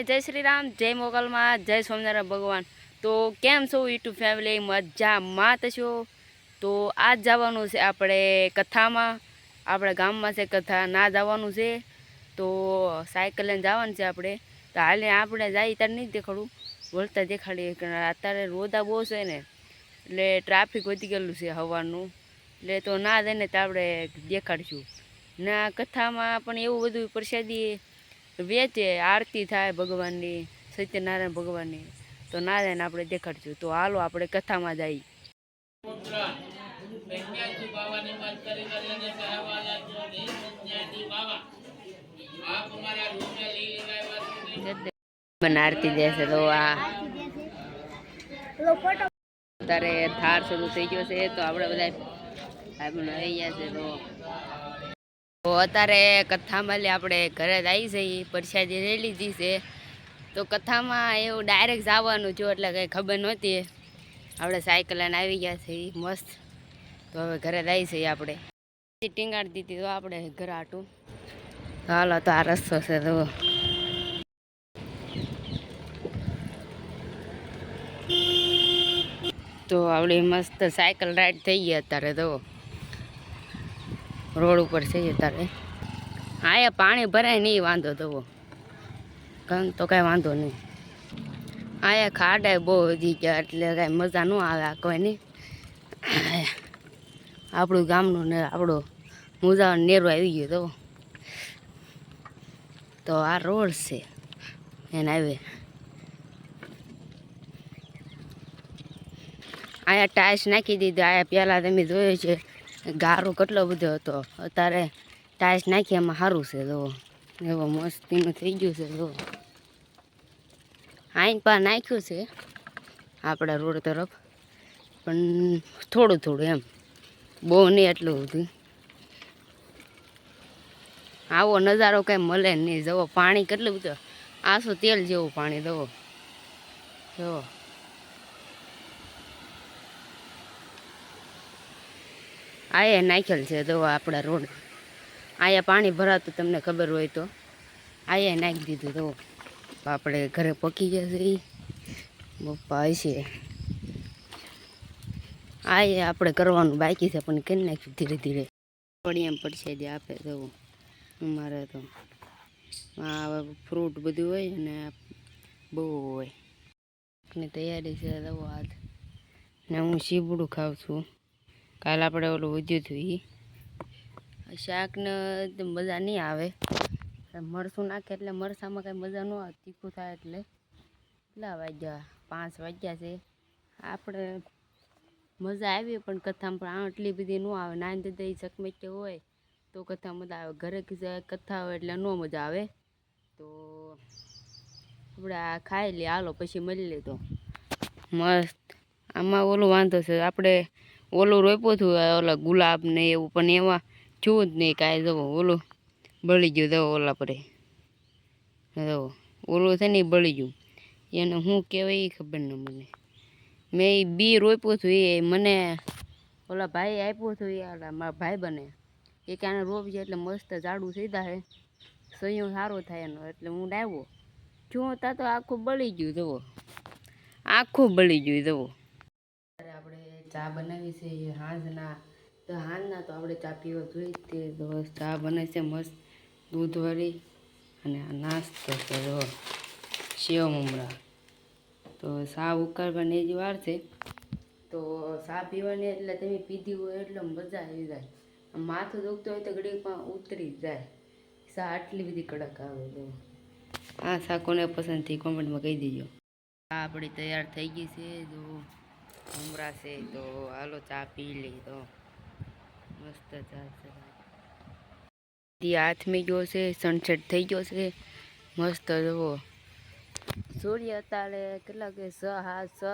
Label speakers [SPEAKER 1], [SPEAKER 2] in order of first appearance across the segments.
[SPEAKER 1] जय श्री राम, जय मोगल में, जय स्वामिनारायण भगवान। तो केम छो यूट्यूब फैमिली, मजा में छो। तो आज जवानुं छे आपणे कथा में, आपणे गाम में से कथा ना जवानुं छे। तो साइकल लईने जवानुं छे आपणे। तो हाले आपणे जाई त्यारे नहीं देखाडું, वळता देखाડીએ। अत्यारे रोदा बહુ છે ને, એટલે ટ્રાફિક વધી ગયેલું છે હવારનું, એટલે તો ના જઈને તો આપણે દેખાડશું ના કથામાં પણ એવું બધું પ્રસાદી વેચે, આરતી થાય ભગવાનની, સત્યનારાયણ ભગવાનની। તો ના જઈને આપણે દેખાડશું। તો હાલો આપણે કથામાં જઈએ। આરતી દેશે તો અત્યારે થાર શરૂ થઈ ગયો છે। તો આપણે બધા ભાઈ બહેનો આવી ગયા છે। તો અત્યારે કથામાં આપણે ઘરે જ આવી જઈએ, પ્રસાદી લઈ લીધી છે। તો કથામાં એવું ડાયરેક્ટ જવાનું જો, એટલે કંઈ ખબર નહોતી। આપણે સાયકલ લઈને આવી ગયા છે મસ્ત। તો હવે ઘરે જ આવી જઈએ આપણે। ટીંગાડી દીધી તો આપણે ઘરે આટું। હાલો તો આ રસ્તો છે। તો આપણી મસ્ત સાયકલ રાઈડ થઈ ગઈ અત્યારે। તો રોડ ઉપર છે અત્યારે। હા, પાણી ભરાય નહીં વાંધો તો કંઈ તો કાંઈ વાંધો નહીં। હા, ખાડા બહુ વધી ગયા એટલે કાંઈ મજા ન આવે આ કોઈની। આપણું ગામનું ને આપણો મુજાવાનો નેરો આવી ગયો। તો આ રોડ છે એને આવે। અહીંયા ટાઈલ્સ નાખી દીધી। અહીંયા પહેલાં તમે જોયો છે ગારો કેટલો બધો હતો, અત્યારે ટાઈલ્સ નાખી એમાં સારું છે। તો એવો મસ્તીનું થઈ ગયું છે। તો આઈન પા નાખ્યું છે આપણા રોડ તરફ, પણ થોડું થોડું એમ, બહુ નહીં એટલું બધું। આવો નજારો કંઈ મળે નહીં। જુઓ પાણી કેટલું બધું, આસું તેલ જેવું પાણી। જુઓ આયા નાખેલ છે। તો આપણા રોડ આયા પાણી ભરાતું તમને ખબર હોય તો આયા નાખી દીધું। તો આપણે ઘરે પકી ગયા છે। પપ્પા હશે આયા આપણે કરવાનું બાકી છે, પણ કરી નાખ્યું ધીરે ધીરે। પડી એમ પડશે જે આપે। તો અમારે તો આ ફ્રૂટ બધું હોય ને બહુ હોય ની તૈયારી છે। તો આજ ને હું સીબડું ખાઉં છું। કાલે આપણે ઓલું વધ્યું હતું એ શાકને મજા નહીં આવે, મરચું નાખે એટલે મરચાંમાં કાંઈ મજા ન આવે, તીખું થાય એટલે। કેટલા વાગ્યા? 5 વાગ્યા છે। આપણે મજા આવી પણ કથામાં, પણ આટલી બધી ન આવે। નાની દાદા ચકમેકે હોય તો કથા મજા આવે, ઘરે કથા હોય એટલે ન મજા આવે। તો આપણે આ ખાઈ લઈએ હાલો, પછી મળી લે। તો મસ્ત આમાં ઓલું વાંધો છે, આપણે ઓલું રોપ્યું હતું ઓલા ગુલાબ ને એવું, પણ એમાં જોવું જ નહીં કાંઈ। જવો ઓલું બળી ગયું। જવો ઓલા પરે જવો ઓલું છે ને એ બળી ગયું, એને શું કહેવાય એ ખબર ન મને। મેં એ બી રોપ્યું હતું, એ મને ઓલા ભાઈ આપ્યું હતું, એ મારા ભાઈ બને એ કે આને રોપજે એટલે મસ્ત ઝાડું સીધા છે, સહયોગ સારો થાય એનો, એટલે હું લાવ્યો જોતા તો આખું બળી ગયું। જુઓ આખું બળી ગયું। જુઓ આપણે ચા બનાવી છે હાંજના। તો હાંજના તો આપણે ચા પીવા જોઈએ તે। તો ચા બને છે મસ્ત દૂધવાળી, અને આ નાસ્તો છે જો સેવ મમરા। તો ચા ઉકાળવાની જ વાર છે। તો ચા પીવાની એટલે તમે પીધી હોય એટલે મજા આવી જાય। માથું દુખતું હોય તો ઘડીકમાં ઉતરી જાય, ચા આટલી બધી કડક આવે। તો આ ચા કોને પસંદ થઈ કોમેન્ટમાં કહી દેજો। ચા આપણી તૈયાર થઈ ગઈ છે। જો મમરા છે, તો હાલો ચા પી લઈ। તો મસ્ત ચા છે, હાથમી ગયો છે, સનસેટ થઈ ગયો છે મસ્ત। જુઓ સૂર્ય અત્યારે કેટલા કે 6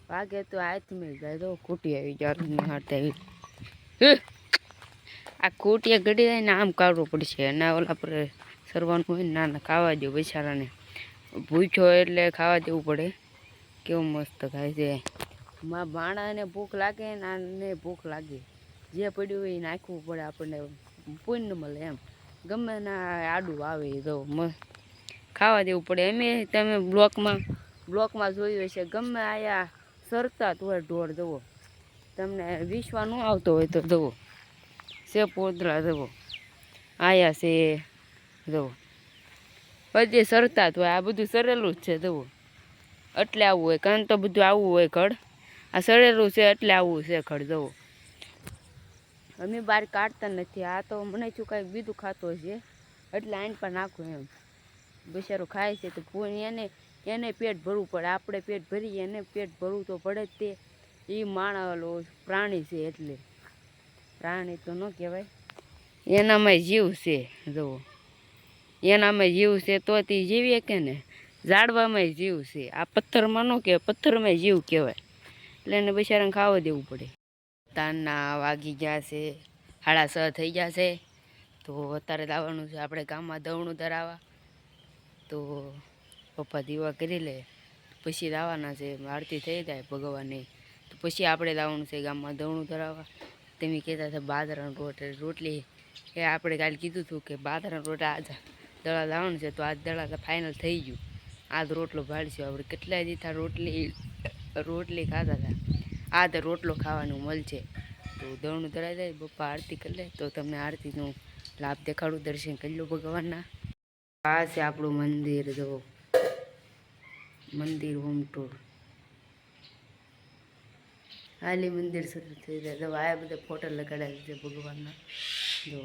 [SPEAKER 1] વાગે તો હાથમી જાય। તો ખૂટી આવી જાય હાથે આવી, આ ખૂટીએ ઘડી જાય ને આમ કાઢવું પડશે, ના ઓલા પર સરવાનું હોય ને, ના ખાવા દો બિચારાને, ભૂખ્યો એટલે ખાવા દેવું પડે। કેવું મસ્ત ખાય છે। મારા ભાણાને ભૂખ લાગે ને આને ભૂખ લાગે, જે પડ્યું હોય એ નાખવું પડે, આપણને પુણ્ય મળે એમ. ગમે ના આડું આવે એ તો ખાવા દેવું પડે. એમ તમે બ્લોકમાં જોયું હશે, ગમે આયા સરતા હોય ઢોર જવો, તમને વિશ્વા ન આવતો હોય તો જવો છે પોદરા જવો આયા છે જવો બધી સરતા હોય. આ બધું સરેલું જ છે જવો, એટલે આવું હોય. કારણ તો બધું આવું હોય ખડ, આ સરેલું છે એટલે આવું છે ખડ જવો. અમે બહાર કાઢતા નથી, આ તો મને શું કાંઈ બીજું ખાતો છે એટલે આઈને પણ નાખું એમ. બિચારું ખાય છે તો એને પેટ ભરવું પડે, આપણે પેટ ભરીએ એને પેટ ભરવું તો પડે જ. તે એ માણસલો પ્રાણી છે એટલે પ્રાણી તો ન કહેવાય, એનામાં જીવ છે જુઓ, એનામાં જીવ છે તો તે જીવીએ કે ને. ઝાડવામાં જીવ છે, આ પથ્થરમાં ન કહેવાય, પથ્થરમાં જીવ કહેવાય. એટલે એને બિચારાને ખાવા દેવું પડે. તારના વાગી ગયા છે 6:30 થઈ ગયા છે. તો અત્યારે લાવવાનું છે આપણે ગામમાં દવણું ધરાવવા. તો પપ્પા દીવા કરી લે પછી લાવવાના છે. આરતી થઈ જાય ભગવાનની તો પછી આપણે લાવવાનું છે ગામમાં દવણું ધરાવવા. તમે કહેતા હતા બાજરાનો રોટલી, એ આપણે કાલે કીધું હતું કે બાજરાનો રોટલા આજ દડા લાવવાનું છે. તો આજ દડા તો ફાઇનલ થઈ ગયું, આજ રોટલો ભાળશું આપણે. કેટલાય દીધા રોટલી ખાતા હતા, આ તો રોટલો ખાવાનું મળશે. તો દવણું ધરાઈ જાય, પપ્પા આરતી કરી લે તો તમને આરતીનો લાભ દેખાડું, દર્શન કરી લો ભગવાનના. આ છે આપણું મંદિર, જો મંદિર હોમ ટૂર. હાલી મંદિર શરૂ થઈ જાય. જો આ બધા ફોટો લગાડેલા છે ભગવાનના, જો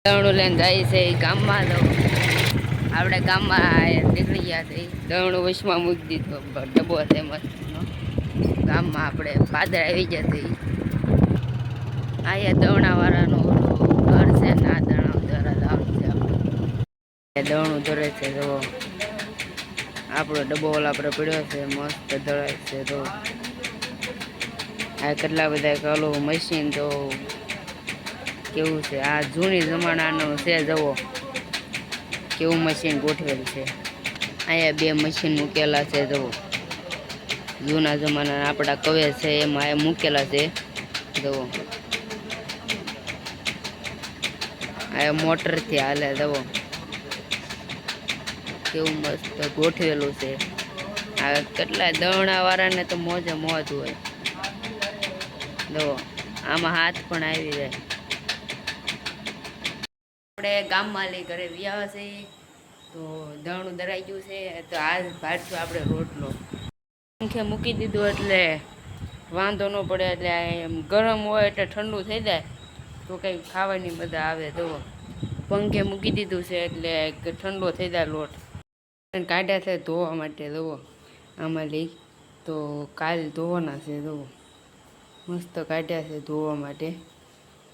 [SPEAKER 1] દવણું લઈને જાય છે ગામમાં. તો આપણે ગામમાં નીકળી ગયા છે. દવણું વચમાં મૂકી દીધો ડબ્બો છે મસ્તનો. ગામમાં આપણે પાદર આવી ગયા છે. અહીંયા દવણાવાળાનું ઘર છે ને આ દવણું ધરા જવાનું છે આપણે. દવણું ધરે છે તો આપણો ડબ્બો ઓલા આપણે પડ્યો છે, મસ્ત ધરાય છે. તો આ કેટલા બધા ઓલું મશીન તો કેવું છે, આ જૂની જમાનાનું છે. જવો કેવું મશીન ગોઠવેલ છે. અહીંયા 2 મશીન મૂકેલા છે. જવો જૂના જમાનાના આપણા કવે છે એમાં એ મૂકેલા છે. જવો આ મોટરથી હાલે. જવો કેવું મસ્ત ગોઠવેલું છે. આ કેટલા દવણાવાળાને તો મોજે મોજ હોય. જવો આમાં હાથ પણ આવી જાય. આપણે ગામમાં લઈ ઘરે વ્યાહ છે તો દવણું ધરાઈ ગયું છે. તો આજ ભાડશું આપણે રોટલો પંખે મૂકી દીધું એટલે વાંધો ન પડે. એટલે એમ ગરમ હોય એટલે ઠંડુ થઈ જાય તો કંઈ ખાવાની મજા આવે. જુઓ પંખે મૂકી દીધું છે એટલે ઠંડો થઈ જાય લોટ. કાઢ્યા છે ધોવા માટે. જુઓ આમાં લઈ તો કાલ ધોવાના છે. જુઓ મસ્ત કાઢ્યા છે ધોવા માટે.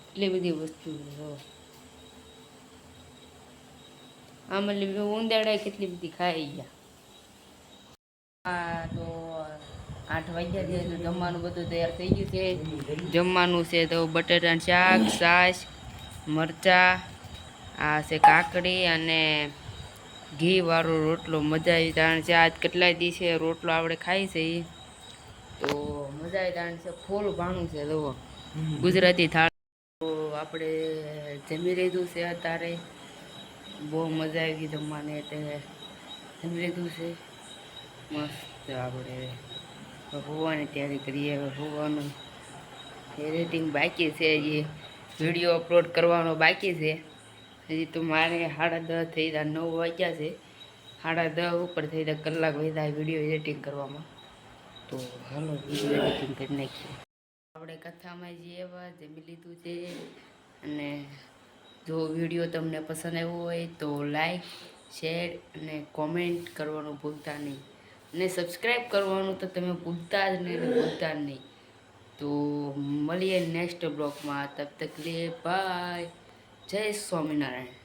[SPEAKER 1] એટલી બધી વસ્તુ જુઓ આમાં ઉંદાડા કેટલી બધી ખાઈ ગયા. હા તો 8 વાગ્યા છે તો જમવાનું બધું તૈયાર થઈ ગયું છે. જમવાનું છે તો બટાટાનું શાક, છાશ, મરચાં, આ છે કાકડી અને ઘી વાળો રોટલો. મજા આવી તાણ છે. આજ કેટલાય દિવસે રોટલો આપણે ખાઈ છે તો મજા આવી તાણ છે. ફૂલ ભાણું છે. જુઓ ગુજરાતી થાળ. તો આપણે જમી લીધું છે અત્યારે. બહુ મજા આવી ગઈ જમવાની. એટલે જમી લીધું છે મસ્ત. આપણે હોવાની તૈયારી કરીએ. હવે હોવાનું એડિટિંગ બાકી છે, હજી વિડીયો અપલોડ કરવાનો બાકી છે. હજી તો મારે 10:30 થઈ જાય, 9 વાગ્યા છે. 10:30 ઉપર થઈ જાય, કલાક વહી જાય વિડીયો એડિટિંગ કરવામાં. તો હાલો વિડીયો એડિટિંગ કરી નાખીએ. આપણે કથામાં જઈએ એવા જમી લીધું છે. અને જો વિડીયો તમને પસંદ આવ્યો હોય તો લાઈક, શેર અને કોમેન્ટ કરવાનું ભૂલતા નહીં. ને સબસ્ક્રાઈબ કરવાનું તો તમે ભૂલતા જ નહીં, ભૂલતા જ નહીં. તો મળીએ નેક્સ્ટ બ્લોગમાં. તબ તક લે બાય. જય સ્વામિનારાયણ.